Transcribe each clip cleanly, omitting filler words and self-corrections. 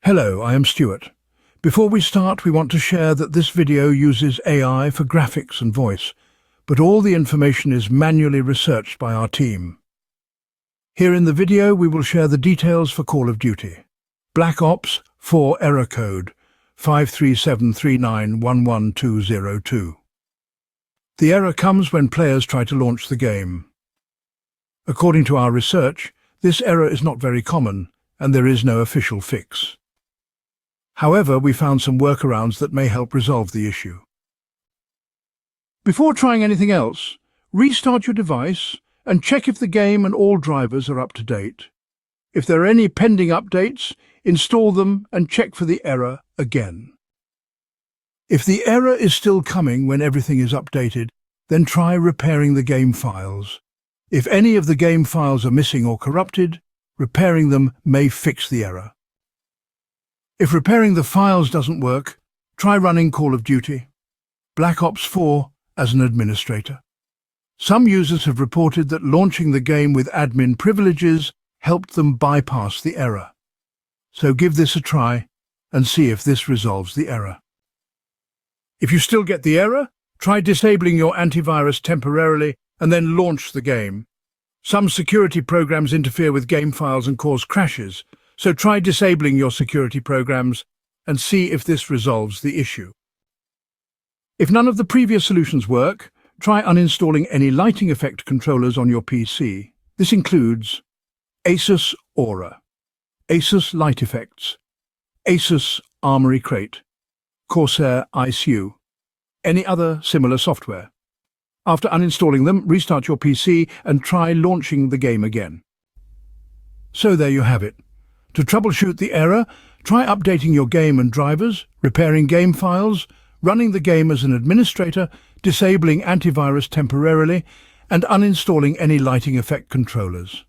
Hello, I am Stuart. Before we start, we want to share that this video uses AI for graphics and voice, but all the information is manually researched by our team. Here in the video, we will share the details for Call of Duty. Black Ops 4 error code 537391122. The error comes when players try to launch the game. According to our research, this error is not very common, and there is no official fix. However, we found some workarounds that may help resolve the issue. Before trying anything else, restart your device and check if the game and all drivers are up to date. If there are any pending updates, install them and check for the error again. If the error is still coming when everything is updated, then try repairing the game files. If any of the game files are missing or corrupted, repairing them may fix the error. If repairing the files doesn't work, try running Call of Duty Black Ops 4 as an administrator. Some users have reported that launching the game with admin privileges helped them bypass the error. So give this a try and see if this resolves the error. If you still get the error, try disabling your antivirus temporarily and then launch the game. Some security programs interfere with game files and cause crashes, so try disabling your security programs and see if this resolves the issue. If none of the previous solutions work, try uninstalling any lighting effect controllers on your PC. This includes Asus Aura, Asus Light Effects, Asus Armory Crate, Corsair ICU, any other similar software. After uninstalling them, restart your PC and try launching the game again. So there you have it. To troubleshoot the error, try updating your game and drivers, repairing game files, running the game as an administrator, disabling antivirus temporarily, and uninstalling any lighting effect controllers.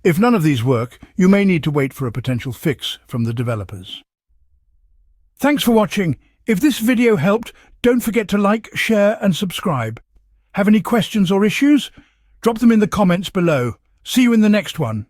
If none of these work, you may need to wait for a potential fix from the developers. Thanks for watching. If this video helped, don't forget to like, share and subscribe. Have any questions or issues? Drop them in the comments below. See you in the next one.